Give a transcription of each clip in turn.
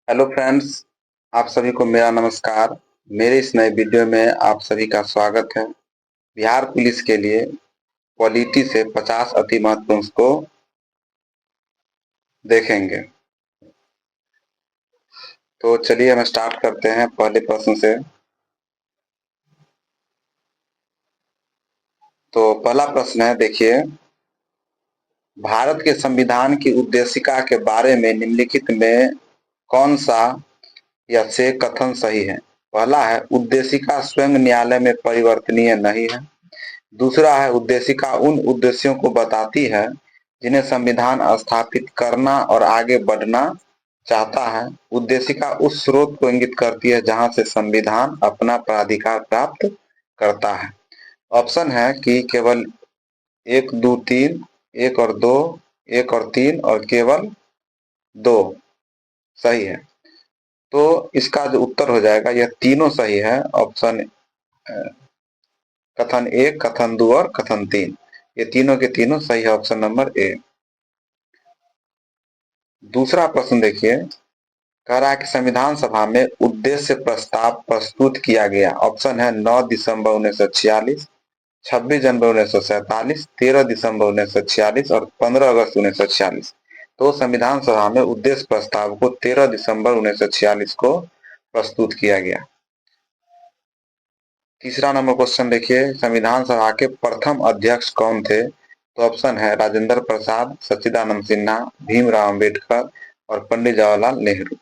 Hello friends, आप सभी को मेरा नमस्कार। मेरे इस नए वीडियो में आप सभी का स्वागत है। बिहार पुलिस के लिए पॉलिटी से 50 अति महत्वपूर्ण को देखेंगे। तो चलिए हम स्टार्ट करते हैं पहले प्रश्न से। तो पहला प्रश्न है, देखिए, भारत के संविधान की उद्देशिका के बारे में निम्नलिखित में कौन सा या से कथन सही है? पहला है, उद्देशिका स्वयं न्यायालय में परिवर्तनीय नहीं है। दूसरा है, उद्देशिका उन उद्देश्यों को बताती है जिन्हें संविधान स्थापित करना और आगे बढ़ना चाहता है। उद्देशिका उस स्रोत को इंगित करती है जहां से संविधान अपना प्राधिकार प्राप्त करता है। ऑप्शन है कि केवल एक, दो, तीन, एक और दो, एक और तीन और केवल दो सही है। तो इसका जो उत्तर हो जाएगा, यह तीनों सही है। ऑप्शन कथन एक, कथन दो और कथन तीन, ये तीनों के तीनों सही है। Option number A. दूसरा प्रश्न देखिए, कह रहा है कि संविधान सभा में उद्देश्य प्रस्ताव प्रस्तुत किया गया। ऑप्शन है 9 दिसंबर 1946, 26 जनवरी 1947, 13 दिसंबर 1946 और 15 अगस्त 1946। तो संविधान सभा में उद्देश्य प्रस्ताव को 13 दिसंबर 1946 को प्रस्तुत किया गया। तीसरा नंबर क्वेश्चन देखिए, संविधान सभा के प्रथम अध्यक्ष कौन थे? तो ऑप्शन है राजेंद्र प्रसाद, सच्चिदानंद सिन्हा, भीमराव अंबेडकर और पंडित जवाहरलाल नेहरू।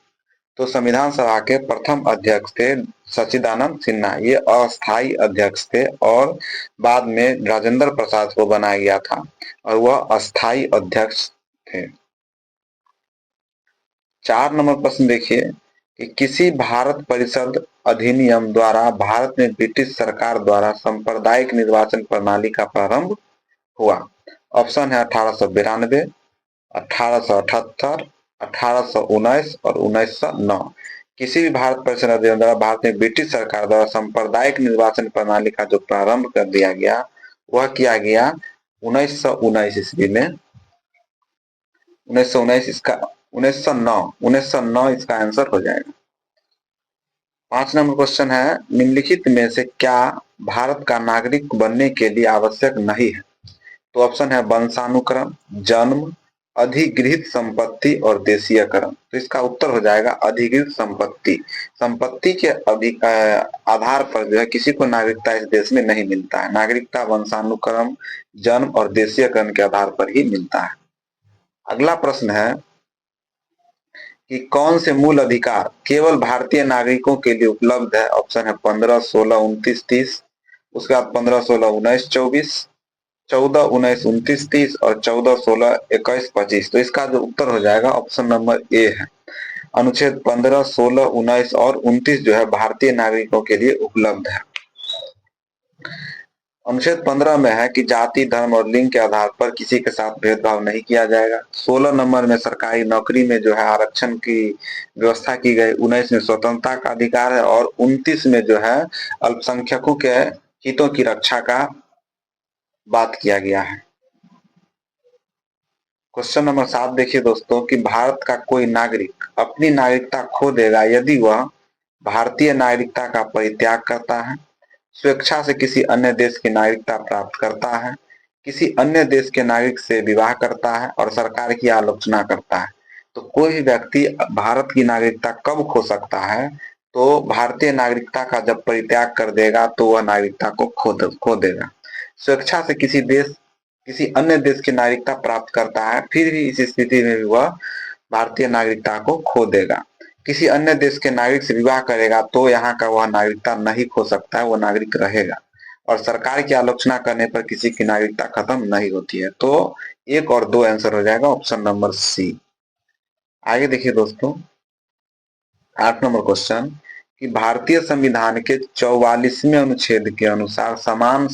तो संविधान सभा के प्रथम अध्यक्ष थे सच्चिदानंद सिन्हा। ये अस्थायी अध्यक्ष थे और बाद में राजेंद्र प्रसाद को बनाया गया था और वह अस्थायी अध्यक्ष थे। 4 नंबर प्रश्न देखिए कि किसी भारत परिषद अधिनियम द्वारा भारत में ब्रिटिश सरकार द्वारा सांप्रदायिक निर्वाचन प्रणाली का प्रारंभ हुआ। ऑप्शन है 1892, 1878, 1819 और 1909। किसी भी भारत परिषद अधिनियम द्वारा भारत में ब्रिटिश सरकार द्वारा सांप्रदायिक निर्वाचन प्रणाली का जो प्रारंभ कर दिया गया, वह किया गया 1919 ईस्वी में। 1919 इसका 1909 इसका आंसर हो जाएगा। 5 नंबर क्वेश्चन है, निम्नलिखित में से क्या भारत का नागरिक बनने के लिए आवश्यक नहीं है? तो ऑप्शन है वंशानुक्रम, जन्म, अधिगृहित संपत्ति और देशीयकरण। तो इसका उत्तर हो जाएगा अधिगृहित संपत्ति। संपत्ति के आधार पर जो है किसी को नागरिकता इस देश में नहीं मिलता है। नागरिकता वंशानुक्रम, जन्म और देशीयकरण के आधार पर ही मिलता है। अगला प्रश्न है कि कौन से मूल अधिकार केवल भारतीय नागरिकों के लिए उपलब्ध है? ऑप्शन है 15, 16, 29, 30, उसके बाद 15, 16, 19, 24, 14, 19, 29, 30 और 14, 16, 21, 25। तो इसका जो उत्तर हो जाएगा ऑप्शन नंबर ए है। अनुच्छेद 15, 16, 19 और 29 जो है भारतीय नागरिकों के लिए उपलब्ध है। अनुच्छेद 15 में है कि जाति, धर्म और लिंग के आधार पर किसी के साथ भेदभाव नहीं किया जाएगा। 16 नंबर में सरकारी नौकरी में जो है आरक्षण की व्यवस्था की गई। 19 में स्वतंत्रता का अधिकार है और 29 में जो है अल्पसंख्यकों के हितों की रक्षा का बात किया गया है। क्वेश्चन नंबर 7 देखिए दोस्तों, कि भारत का कोई नागरिक अपनी नागरिकता खो देगा यदि वह भारतीय नागरिकता का परित्याग करता है, स्वेच्छा से किसी अन्य देश की नागरिकता प्राप्त करता है, किसी अन्य देश के नागरिक से विवाह करता है और सरकार की आलोचना करता है। तो कोई भी व्यक्ति भारत की नागरिकता कब खो सकता है? तो भारतीय नागरिकता का जब परित्याग कर देगा तो वह नागरिकता को खो देगा। स्वेच्छा से किसी अन्य देश की नागरिकता प्राप्त करता है, फिर भी इस स्थिति में भी वह भारतीय नागरिकता को खो देगा। किसी अन्य देश के नागरिक से विवाह करेगा तो यहाँ का वह नागरिकता नहीं खो सकता है, वो नागरिक रहेगा। और सरकार की आलोचना करने पर किसी की नागरिकता खत्म नहीं होती है। तो 1 और 2 आंसर हो जाएगा ऑप्शन नंबर सी। आगे देखिए दोस्तों, 8 नंबर क्वेश्चन, कि भारतीय संविधान के 44वें अनुच्छेद के अनुसार समान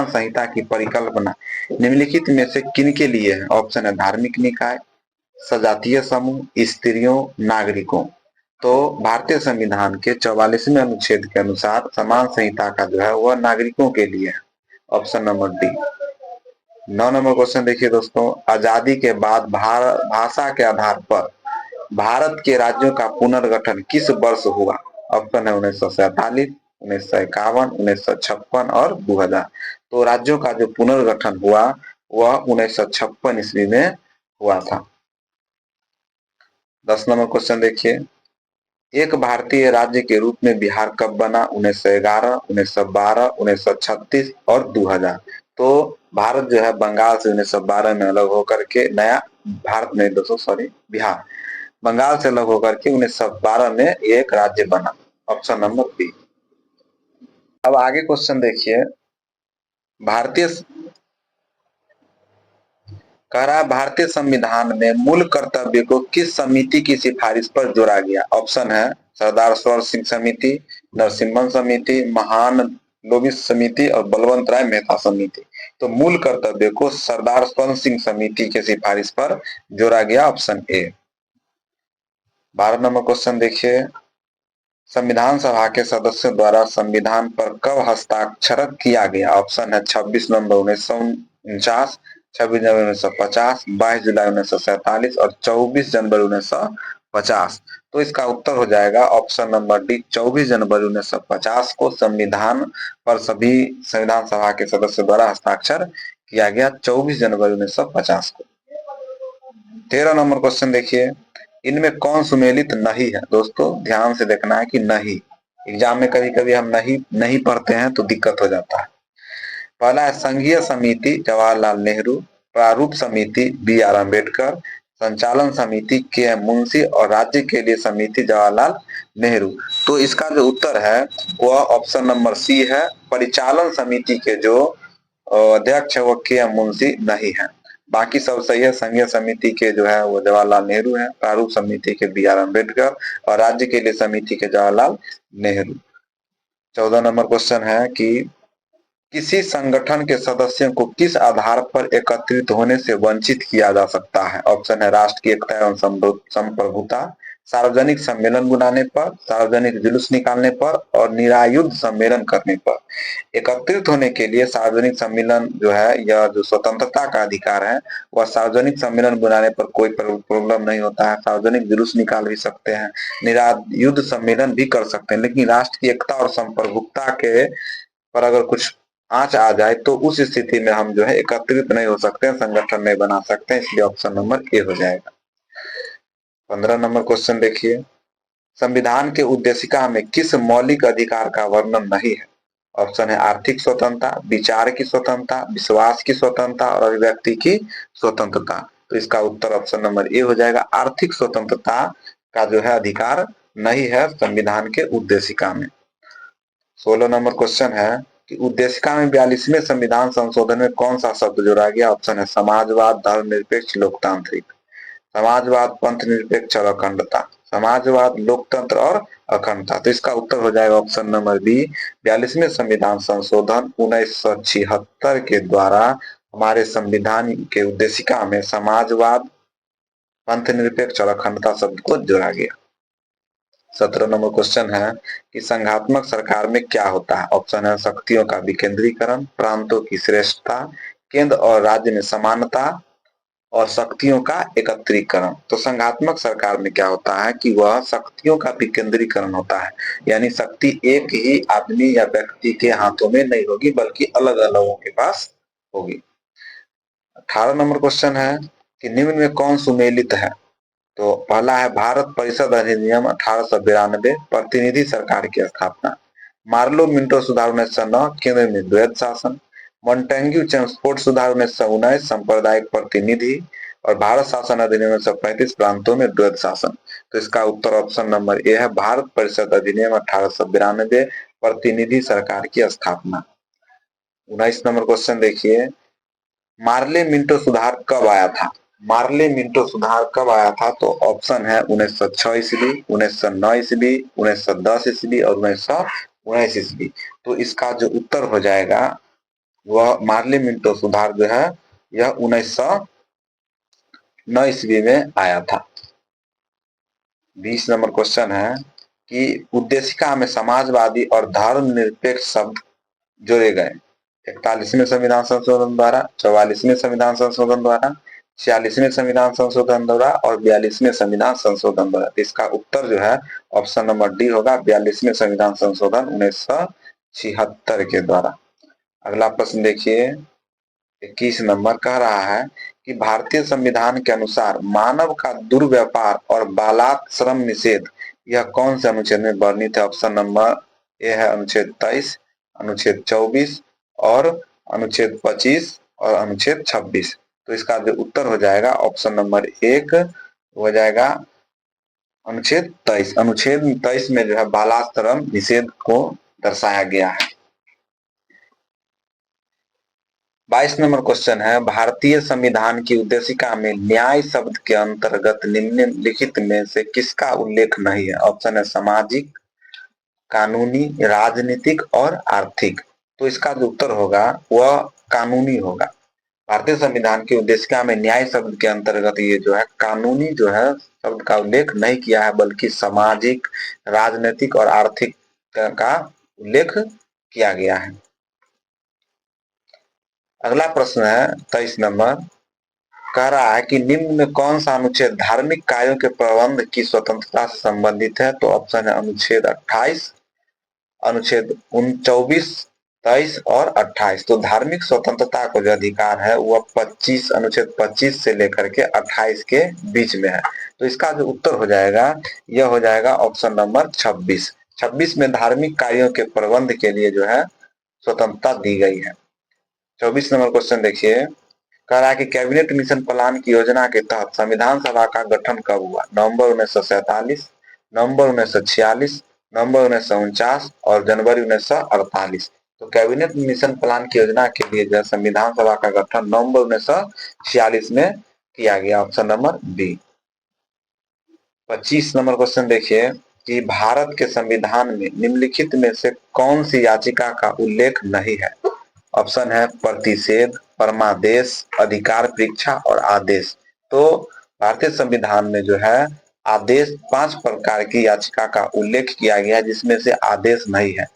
संहिता की परिकल्पना निम्नलिखित में से किन के लिए है? ऑप्शन है धार्मिक निकाय, सजातीय समूह, स्त्रियों, नागरिकों। तो भारतीय संविधान के 44वें अनुच्छेद के अनुसार समान संहिता का जो है वह नागरिकों के लिए है। Option number D. 9 number question देखिए दोस्तों, आजादी के बाद भाषा के आधार पर भारत के राज्यों का पुनर्गठन किस वर्ष हुआ? ऑप्शन है 1947, 1951, 1956 और 2000। तो राज्यों का जो पुनर्गठन हुआ वह 1956 ईस्वी में हुआ था। 10 नंबर क्वेश्चन देखिए, एक भारतीय राज्य के रूप में बिहार कब बना? 1911, 1912, 1936 और 2000। तो भारत जो है बंगाल से 1912 में अलग होकर के नया भारत नहीं दोस्तों सॉरी बिहार बंगाल से अलग होकर के 1912 में एक राज्य बना। Option number B. अब आगे क्वेश्चन देखिए, भारतीय कह रहा है भारतीय संविधान में मूल कर्तव्य को किस समिति की सिफारिश पर जोड़ा गया? ऑप्शन है सरदार स्वर्ण सिंह समिति, नरसिम्हन समिति, महान लोबिस समिति और बलवंत राय मेहता समिति। तो मूल कर्तव्य को सरदार स्वर्ण सिंह समिति के सिफारिश पर जोड़ा गया, ऑप्शन ए। 12 नंबर क्वेश्चन देखिए, संविधान सभा के सदस्यों द्वारा संविधान पर कब हस्ताक्षर किया गया? ऑप्शन है 26 नवंबर 1949, 26 जनवरी 1950, 22 जुलाई 1947 और 24 जनवरी 1950। तो इसका उत्तर हो जाएगा ऑप्शन नंबर डी, 24 जनवरी 1950 को संविधान पर सभी संविधान सभा के सदस्यों द्वारा हस्ताक्षर किया गया, 24 जनवरी 1950 को। 13 नंबर क्वेश्चन देखिए, इनमें कौन सुमेलित नहीं है? दोस्तों ध्यान से देखना है कि नहीं, एग्जाम में कभी कभी हम नहीं पढ़ते हैं तो दिक्कत हो जाता है। पहला है संघीय समिति जवाहरलाल नेहरू, प्रारूप समिति बी आर अम्बेडकर, संचालन समिति के एम मुंशी और राज्य के लिए समिति जवाहरलाल नेहरू। तो इसका जो उत्तर है वह ऑप्शन नंबर सी है, परिचालन समिति के जो अध्यक्ष है वो के एम मुंशी नहीं है। बाकी सब सही है। संघीय समिति के जो है वो जवाहरलाल नेहरू है, प्रारूप समिति के बी आर अम्बेडकर और राज्य के लिए समिति के जवाहरलाल नेहरू। 14 नंबर क्वेश्चन है कि किसी संगठन के सदस्यों को किस आधार पर एकत्रित होने से वंचित किया जा सकता है? ऑप्शन है राष्ट्र की एकता एवं संप्रभुता, सार्वजनिक सम्मेलन बुलाने पर, सार्वजनिक जुलूस निकालने पर और निरायुध सम्मेलन करने पर। एकत्रित होने के लिए सार्वजनिक सम्मेलन जो है यह जो स्वतंत्रता का अधिकार है वह सार्वजनिक सम्मेलन बुलाने पर कोई प्रॉब्लम नहीं होता है, सार्वजनिक जुलूस निकाल भी सकते हैं, निरायुध सम्मेलन भी कर सकते हैं, लेकिन राष्ट्र की एकता और संप्रभुता के पर अगर कुछ आंच आ जाए तो उस स्थिति में हम जो है एकत्रित नहीं हो सकते, संगठन नहीं बना सकते, इसलिए ऑप्शन नंबर ए हो जाएगा। 15 नंबर क्वेश्चन देखिए, संविधान के उद्देशिका में किस मौलिक अधिकार का वर्णन नहीं है? ऑप्शन है आर्थिक स्वतंत्रता, विचार की स्वतंत्रता, विश्वास की स्वतंत्रता और अभिव्यक्ति की स्वतंत्रता। तो इसका उत्तर ऑप्शन नंबर ए हो जाएगा, आर्थिक स्वतंत्रता का जो है अधिकार नहीं है संविधान के उद्देशिका में। 16 नंबर क्वेश्चन है कि उद्देशिका में 42वें संविधान संशोधन में कौन सा शब्द जोड़ा गया? ऑप्शन है समाजवाद, धर्मनिरपेक्ष, लोकतांत्रिक, समाजवाद, पंथ निरपेक्ष और अखंडता, समाजवाद, लोकतंत्र और अखंडता। तो इसका उत्तर हो जाएगा ऑप्शन नंबर बी, 42वें संविधान संशोधन 1976 के द्वारा हमारे संविधान के उद्देशिका में समाजवाद, पंथ निरपेक्ष और अखंडता शब्द को जोड़ा गया। 17 नंबर क्वेश्चन है कि संघात्मक सरकार में क्या होता है? ऑप्शन है शक्तियों का विकेंद्रीकरण, प्रांतों की श्रेष्ठता, केंद्र और राज्य में समानता और शक्तियों का एकत्रीकरण। तो संघात्मक सरकार में क्या होता है कि वह शक्तियों का विकेंद्रीकरण होता है, यानी शक्ति एक ही आदमी या व्यक्ति के हाथों में नहीं होगी बल्कि अलग अलग लोगों के पास होगी। 18 नंबर क्वेश्चन है कि निम्न में कौन सुमेलित है? तो पहला है भारत परिषद अधिनियम 1892, प्रतिनिधि सरकार की स्थापना, मार्लो मिंटो सुधार 1909, केंद्र में द्वैध शासन, मॉन्टेग्यू चेम्सफोर्ड सुधार 1919, सांप्रदायिक प्रतिनिधि और भारत शासन अधिनियम 1935, प्रांतों में द्वैध शासन। तो इसका उत्तर ऑप्शन नंबर ए है, भारत परिषद अधिनियम 1892, प्रतिनिधि सरकार की स्थापना। 19 नंबर क्वेश्चन देखिए, मार्ले मिंटो सुधार कब आया था? मार्ले मिंटो सुधार कब आया था? तो ऑप्शन है 1906 ईस्वी, 1909 ईस्वी, 1910 ईस्वी और 1919 ईस्वी। तो इसका जो उत्तर हो जाएगा वह मार्ले मिंटो सुधार जो है यह 1909 ईस्वी में आया था। 20 नंबर क्वेश्चन है कि उद्देशिका में समाजवादी और धर्मनिरपेक्ष शब्द जोड़े गए 41वें संविधान संशोधन द्वारा, 44वें संविधान संशोधन द्वारा, 46वें संविधान संशोधन द्वारा और 42वें संविधान संशोधन द्वारा। तो इसका उत्तर जो है ऑप्शन नंबर डी होगा, 42वें संविधान संशोधन 1976 के द्वारा। अगला प्रश्न देखिए, 21 नंबर कह रहा है कि भारतीय संविधान के अनुसार मानव का दुर्व्यापार और बालात श्रम निषेध यह कौन से अनुच्छेद में वर्णित है? ऑप्शन नंबर ए है अनुच्छेद 23, अनुच्छेद 24 और अनुच्छेद 25 और अनुच्छेद 26। तो इसका जो उत्तर हो जाएगा ऑप्शन नंबर एक हो जाएगा अनुच्छेद 23। अनुच्छेद 23 में जो है बालात श्रम निषेध को दर्शाया गया है। 22 नंबर क्वेश्चन है, भारतीय संविधान की उद्देशिका में न्याय शब्द के अंतर्गत निम्नलिखित में से किसका उल्लेख नहीं है? ऑप्शन है सामाजिक, कानूनी, राजनीतिक और आर्थिक। तो इसका जो उत्तर होगा वह कानूनी होगा। भारतीय संविधान की उद्देशिका में न्याय शब्द के अंतर्गत ये जो है कानूनी जो है शब्द का उल्लेख नहीं किया है, बल्कि सामाजिक, राजनीतिक और आर्थिक का उल्लेख किया गया है। अगला प्रश्न है 23 नंबर, कह रहा है कि निम्न में कौन सा अनुच्छेद धार्मिक कार्यों के प्रबंध की स्वतंत्रता से संबंधित है? तो ऑप्शन है अनुच्छेद 28, अनुच्छेद 24, 23 और 28। तो धार्मिक स्वतंत्रता को जो अधिकार है वह 25 अनुच्छेद 25 से लेकर के 28 के बीच में है। तो इसका जो उत्तर हो जाएगा यह हो जाएगा ऑप्शन नंबर 26। 26 में धार्मिक कार्यों के प्रबंध के लिए जो है स्वतंत्रता दी गई है। 24 नंबर क्वेश्चन देखिए, कह रहा है कि कैबिनेट मिशन प्लान की योजना के तहत संविधान सभा का गठन कब हुआ? नवंबर 1947, नवंबर 1946, नवंबर 1949 और जनवरी 1948। तो कैबिनेट मिशन प्लान की योजना के लिए जो संविधान सभा का गठन नवंबर 1946 में किया गया, option number B. 25 number question देखिए कि भारत के संविधान में निम्नलिखित में से कौन सी याचिका का उल्लेख नहीं है? ऑप्शन है प्रतिषेध, परमादेश, अधिकार परीक्षा और आदेश। तो भारतीय संविधान में जो है आदेश 5 प्रकार की याचिका का उल्लेख किया गया है, जिसमें से आदेश नहीं है।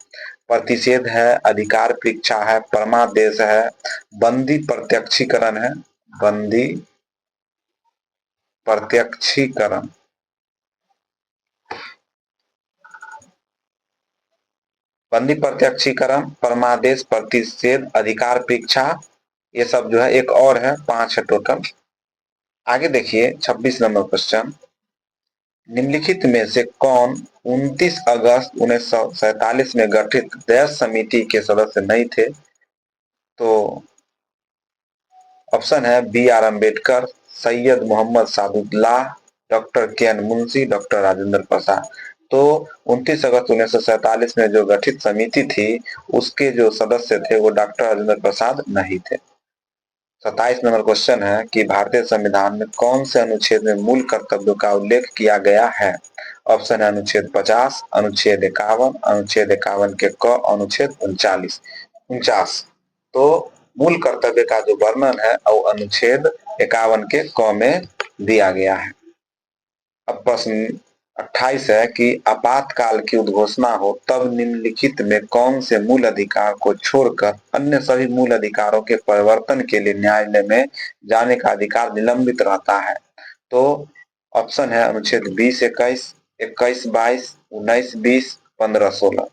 प्रतिषेध है, अधिकार परीक्षा है, परमादेश है, बंदी प्रत्यक्षीकरण है, बंदी प्रत्यक्षीकरण, बंदी प्रत्यक्षीकरण, परमादेश, प्रतिषेध, अधिकार परीक्षा, ये सब जो है एक और है, 5 है टोटल। आगे देखिए 26 नंबर क्वेश्चन, निम्नलिखित में से कौन 29 अगस्त 1947 में गठित दैस समिति के सदस्य नहीं थे? तो ऑप्शन है B R Ambedkar, Syed Mohammad Saadullah, doctor K N Munshi, doctor Rajendra Prasad. तो 29 अगस्त 1947 में जो गठित समिति थी उसके जो सदस्य थे वो डॉक्टर राजेंद्र प्रसाद नहीं थे। 27 नंबर क्वेश्चन है कि भारतीय संविधान में कौन से अनुच्छेद में मूल कर्तव्यों का उल्लेख किया गया है? ऑप्शन है अनुच्छेद 50, अनुच्छेद 51, अनुच्छेद 51 के क, अनुच्छेद 49। तो मूल कर्तव्य का जो वर्णन है वो अनुच्छेद 51 के क में दिया गया है। अब प्रश्न 28 है कि आपातकाल की उद्घोषणा हो तब निम्नलिखित में कौन से मूल अधिकार को छोड़कर अन्य सभी मूल अधिकारों के परिवर्तन के लिए न्यायालय में जाने का अधिकार निलंबित रहता है? तो ऑप्शन है अनुच्छेद 20, 21, 21, 22, 19, 20, 15, 16,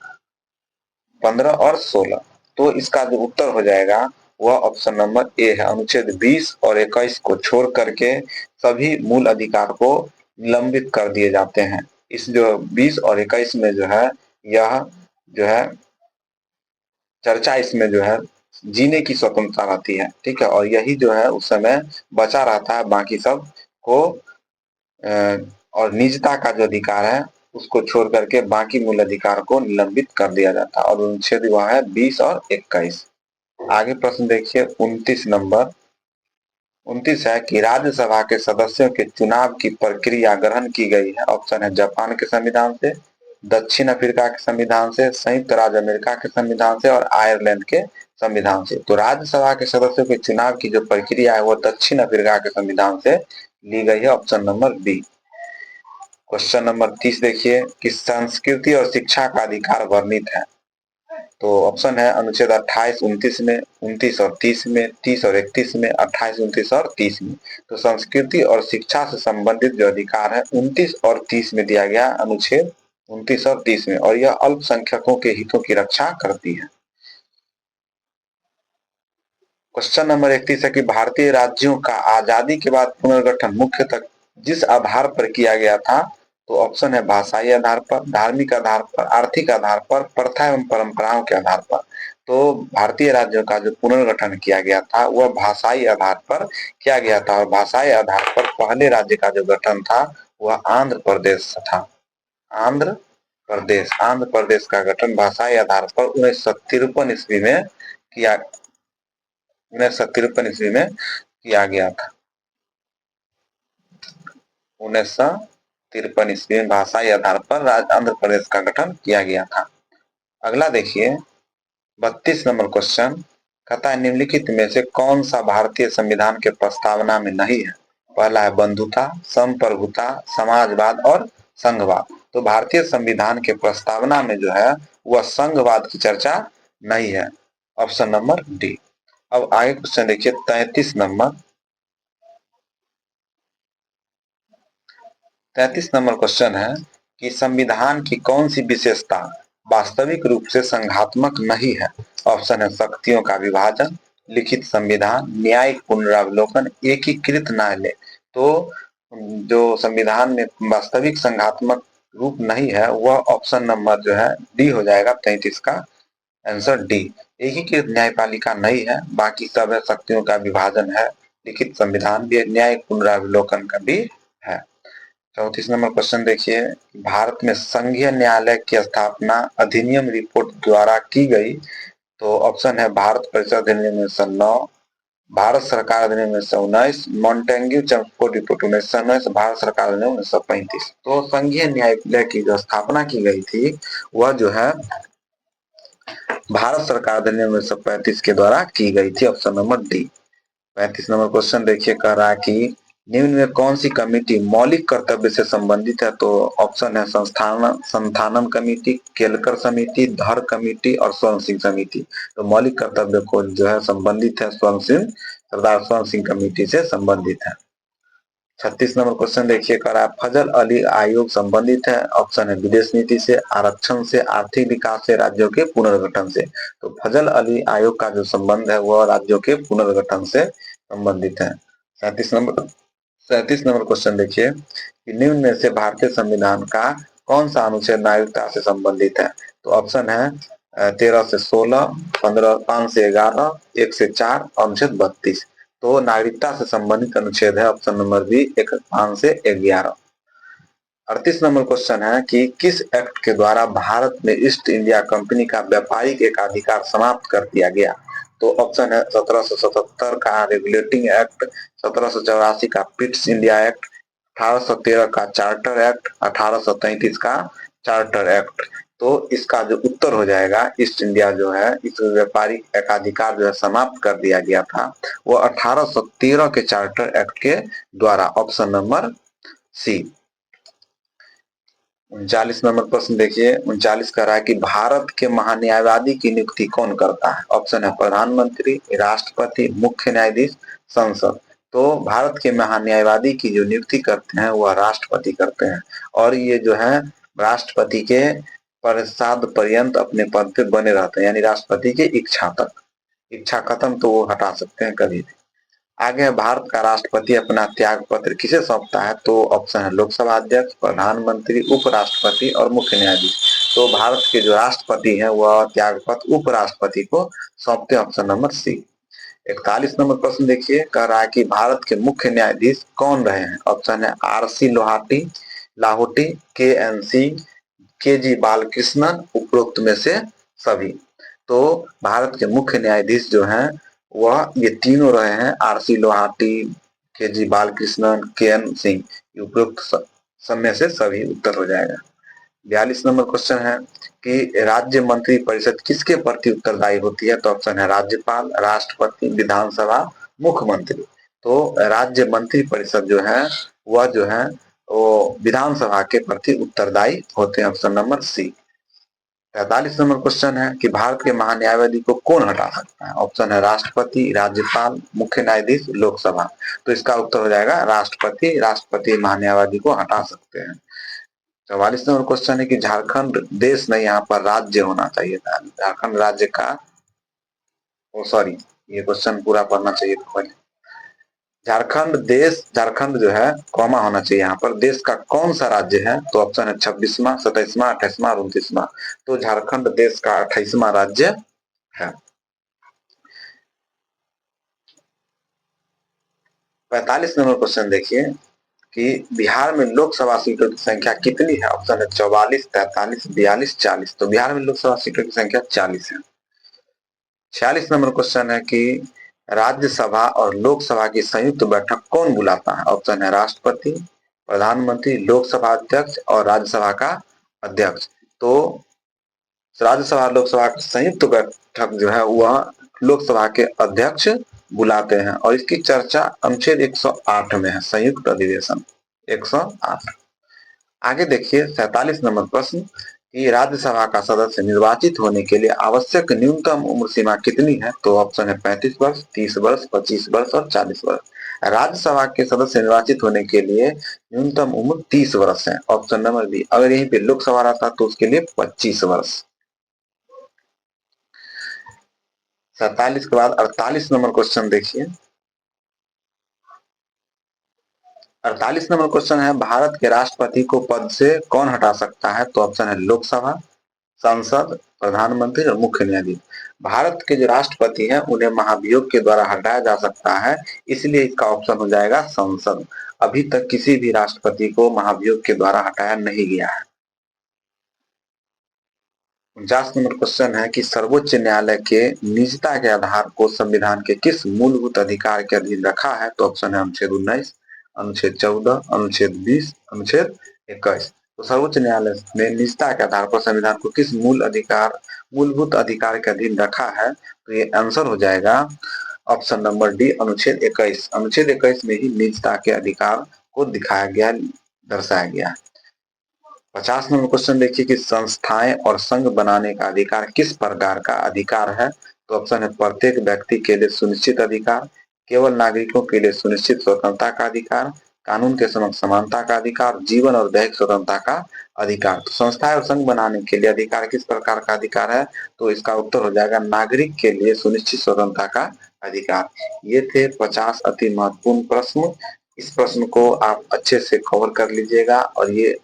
15 और 16। तो इसका जो उत्तर हो जाएगा वह ऑप्शन नंबर ए है, अनुच्छेद 20 और 21 को छोड़ करके सभी मूल अधिकार को निलंबित कर दिए जाते हैं। इस जो 20 और 21 में जो है यह जो है चर्चा इसमें जो है जीने की स्वतंत्रता रहती है, ठीक है, और यही जो है उस समय बचा रहता है, बाकी सब को और निजता का जो अधिकार है उसको छोड़ करके बाकी मूल अधिकार को निलंबित कर दिया जाता है, और अनुच्छेद वह है 20 और 21। आगे प्रश्न देखिए 29 नंबर, 29 है कि राज्यसभा के सदस्यों के चुनाव की प्रक्रिया ग्रहण की गई है। ऑप्शन है जापान के संविधान से, दक्षिण अफ्रीका के संविधान से, संयुक्त राज्य अमेरिका के संविधान से और आयरलैंड के संविधान से। तो राज्यसभा के सदस्यों के चुनाव की जो प्रक्रिया है वो दक्षिण अफ्रीका के संविधान से ली गई है, option number B. Question number 30 देखिए कि संस्कृति और शिक्षा का अधिकार वर्णित है। तो ऑप्शन है अनुच्छेद 28, 29 में, 29 और 30 में, 30 और 31 में, 28, 29 और 30 में। तो संस्कृति और शिक्षा से संबंधित जो अधिकार है 29 और 30 में दिया गया, अनुच्छेद 29 और 30 में, और यह अल्पसंख्यकों के हितों की रक्षा करती है। क्वेश्चन नंबर 31 है कि भारतीय राज्यों का आजादी के बाद पुनर्गठन मुख्यतः जिस आधार पर किया गया था? तो ऑप्शन है भाषाई आधार पर, धार्मिक आधार पर, आर्थिक आधार पर, प्रथा एवं परंपराओं के आधार पर। तो भारतीय राज्यों का जो पुनर्गठन किया गया था वह भाषाई आधार पर किया गया था, और भाषाई आधार पर पहले राज्य का जो गठन था वह आंध्र प्रदेश था। आंध्र प्रदेश का गठन भाषाई आधार पर 1953 ईस्वी में किया 1953 ईस्वी में किया गया था। 1953 ईस्वी में भाषाई आधार पर आंध्र प्रदेश का गठन किया गया था। अगला देखिए 32 नंबर क्वेश्चन, कहता है निम्नलिखित में से कौन सा भारतीय संविधान के प्रस्तावना में नहीं है? पहला है बंधुता, संप्रभुता, समाजवाद और संघवाद। तो भारतीय संविधान के प्रस्तावना में जो है वह संघवाद की चर्चा नहीं है, ऑप्शन नंबर डी। अब आगे क्वेश्चन देखिए 33 नंबर 33 नंबर क्वेश्चन है कि संविधान की कौन सी विशेषता वास्तविक रूप से संघात्मक नहीं है? ऑप्शन है शक्तियों का विभाजन, लिखित संविधान, न्यायिक पुनरावलोकन, एकीकृत न्यायालय। तो जो संविधान में वास्तविक संघात्मक रूप नहीं है वह ऑप्शन नंबर जो है डी हो जाएगा, 33 का आंसर डी। एकीकृत न्यायपालिका नहीं है, बाकी सब है, शक्तियों का विभाजन है, लिखित संविधान भी है, न्यायिक पुनरावलोकन का भी है। 34 नंबर क्वेश्चन देखिए, भारत में संघीय न्यायालय की स्थापना अधिनियम रिपोर्ट द्वारा की गई। तो ऑप्शन है भारत परिषद अधिनियम 1909, भारत सरकार अधिनियम 1919, मॉन्टेग्यू चमस्फोर्ड रिपोर्ट 1919, भारत सरकार अधिनियम 1935। तो संघीय न्यायालय की जो स्थापना की गई थी वह जो है भारत सरकार अधिनियम 1935 के द्वारा की गई थी, option number D. 35 number question देखिए, कह रहा है कि निम्न में कौन सी कमेटी मौलिक कर्तव्य से संबंधित है? तो ऑप्शन है संस्थानम कमेटी, केलकर समिति, धर कमेटी और स्वर्ण सिंह समिति। तो मौलिक कर्तव्य को जो है संबंधित है सरदार स्वर्ण सिंह कमेटी से संबंधित है। 36 नंबर क्वेश्चन देखिए, कह रहा है फजल अली आयोग संबंधित है। ऑप्शन है विदेश नीति से, आरक्षण से, आर्थिक विकास से, राज्यों के पुनर्गठन से। तो फजल अली आयोग का जो संबंध है वह राज्यों के पुनर्गठन से संबंधित है। 37 नंबर क्वेश्चन देखिए कि निम्न में से भारतीय संविधान का कौन सा अनुच्छेद नागरिकता से संबंधित है? तो ऑप्शन है 13 से 16, 15, 5 से 11, 1 से 4, अनुच्छेद 32। तो नागरिकता से संबंधित अनुच्छेद है ऑप्शन नंबर बी, 5 से 11। 38 नंबर क्वेश्चन है कि किस एक्ट के द्वारा भारत में ईस्ट इंडिया कंपनी का व्यापारिक एकाधिकार समाप्त कर दिया गया? तो ऑप्शन है 1777 का रेगुलेटिंग एक्ट, 1784 का पिट्स इंडिया एक्ट, 1813 का चार्टर एक्ट, 1833 का चार्टर एक्ट। तो इसका जो उत्तर हो जाएगा ईस्ट इंडिया जो है इस व्यापारिक एकाधिकार जो है समाप्त कर दिया गया था वो 1813 के चार्टर एक्ट के द्वारा, ऑप्शन नंबर सी। 39 नंबर प्रश्न देखिए, 39 कह रहा है कि भारत के महान्यायवादी की नियुक्ति कौन करता है? ऑप्शन है प्रधानमंत्री, राष्ट्रपति, मुख्य न्यायाधीश, संसद। तो भारत के महान्यायवादी की जो नियुक्ति करते हैं वह राष्ट्रपति करते हैं, और ये जो है राष्ट्रपति के प्रसाद पर्यंत अपने पद पे बने रहते हैं, यानी राष्ट्रपति की इच्छा तक। इच्छा खत्म तो वो हटा सकते हैं कभी भी। आगे भारत का राष्ट्रपति अपना त्याग पत्र किसे सौंपता है? तो ऑप्शन है लोकसभा अध्यक्ष, प्रधानमंत्री, उपराष्ट्रपति और मुख्य न्यायाधीश। तो भारत के जो राष्ट्रपति हैं वह त्याग पत्र उपराष्ट्रपति को सौंपते हैं, ऑप्शन नंबर सी। 41 नंबर प्रश्न देखिए, कह रहा है कि भारत के मुख्य न्यायाधीश कौन रहे हैं? ऑप्शन है आरसी लाहोटी, के एन सिंह, के जी बालकृष्णन, उपरोक्त में से सभी। तो भारत के मुख्य न्यायाधीश जो हैं वह ये तीनों रहे हैं, आरसी लोहाटी, के जी बालकृष्णन, के एन सिंह। उपरोक्त सब में से सभी उत्तर हो जाएगा। 42 नंबर क्वेश्चन है कि राज्य मंत्री परिषद किसके प्रति उत्तरदायी होती है? तो ऑप्शन है राज्यपाल, राष्ट्रपति, विधानसभा, मुख्यमंत्री। तो राज्य मंत्री परिषद जो है वह जो है वो विधानसभा के प्रति उत्तरदायी होते हैं, option number C. 43 number question है कि भारत के महान्यायवादी को कौन हटा सकता है? ऑप्शन है राष्ट्रपति, राज्यपाल, मुख्य न्यायाधीश, लोकसभा। तो इसका उत्तर हो जाएगा राष्ट्रपति। राष्ट्रपति महान्यायवादी को हटा सकते हैं। 44 नंबर क्वेश्चन है कि झारखंड देश नहीं, यहाँ पर राज्य होना चाहिए था। झारखंड राज्य का, ओ सॉरी, ये क्वेश्चन पूरा पढ़ना चाहिए था पहले। झारखंड देश, झारखंड जो है कॉमा होना चाहिए यहाँ पर। देश का कौन सा राज्य है? तो ऑप्शन है 26वां, 27वां, 28वां और 29वां। तो झारखंड देश का 28वां राज्य है। 45 नंबर क्वेश्चन देखिए कि बिहार में लोकसभा सीटों की संख्या कितनी है? ऑप्शन है 44, 43, 42, 40। तो बिहार में लोकसभा सीटों की संख्या 40 है। 46 नंबर क्वेश्चन है कि राज्यसभा और लोकसभा की संयुक्त बैठक कौन बुलाता है? ऑप्शन है राष्ट्रपति, प्रधानमंत्री, लोकसभा अध्यक्ष और राज्यसभा का अध्यक्ष। तो राज्यसभा लोकसभा की संयुक्त बैठक जो है वह लोकसभा के अध्यक्ष बुलाते हैं और इसकी चर्चा अनुच्छेद 108 में है, संयुक्त अधिवेशन 108। आगे देखिए 47 नंबर प्रश्न कि राज्यसभा का सदस्य निर्वाचित होने के लिए आवश्यक न्यूनतम उम्र सीमा कितनी है? तो ऑप्शन है 35 वर्ष, 30 वर्ष, 25 वर्ष और 40 वर्ष। राज्यसभा के सदस्य निर्वाचित होने के लिए न्यूनतम उम्र 30 वर्ष है, ऑप्शन नंबर बी। अगर यहीं पे लोकसभा रहता तो उसके लिए 25 वर्ष। 47 के बाद 48 नंबर क्वेश्चन देखिए। 48 नंबर क्वेश्चन है भारत के राष्ट्रपति को पद से कौन हटा सकता है? तो ऑप्शन है लोकसभा, संसद, प्रधानमंत्री और मुख्य न्यायाधीश। भारत के जो राष्ट्रपति हैं उन्हें महाभियोग के द्वारा हटाया जा सकता है, इसलिए इसका ऑप्शन हो जाएगा संसद। अभी तक किसी भी राष्ट्रपति को महाभियोग के द्वारा हटाया नहीं गया है। 49 नंबर क्वेश्चन है कि सर्वोच्च न्यायालय के निजता के आधार को संविधान के किस मूलभूत अधिकार के अधीन रखा है? तो ऑप्शन है अनुच्छेद 19, अनुच्छेद 14, अनुच्छेद 20, अनुच्छेद 21। तो सर्वोच्च न्यायालय ने निजता के आधार पर संविधान को किस मूलभूत अधिकार के अधीन रखा है? तो ये आंसर हो जाएगा ऑप्शन नंबर डी, अनुच्छेद 21। अनुच्छेद 21 में ही निजता के अधिकार को दिखाया गया, दर्शाया गया। 50 नंबर क्वेश्चन देखिए कि संस्थाएं और संघ बनाने का अधिकार किस प्रकार का अधिकार है? तो ऑप्शन है प्रत्येक व्यक्ति के लिए सुनिश्चित अधिकार, केवल नागरिकों के लिए सुनिश्चित स्वतंत्रता का अधिकार, कानून के समक्ष समानता का अधिकार, जीवन और दैहिक स्वतंत्रता का अधिकार। तो संस्थाएं और संघ बनाने के लिए अधिकार किस प्रकार का अधिकार है? तो इसका उत्तर हो जाएगा नागरिक के लिए सुनिश्चित स्वतंत्रता का अधिकार। ये थे 50 अति महत्वपूर्ण प्रश्न। इस प्रश्न को आप अच्छे से कवर कर लीजिएगा और ये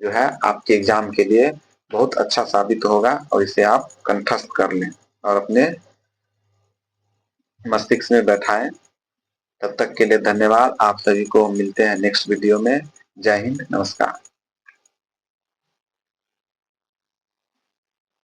जो है आपके एग्जाम के लिए बहुत अच्छा साबित होगा और इसे आप कंठस्थ कर लें और अपने मस्तिष्क में बैठाएं। तब तक के लिए धन्यवाद। आप सभी को मिलते हैं नेक्स्ट वीडियो में। जय हिंद, नमस्कार।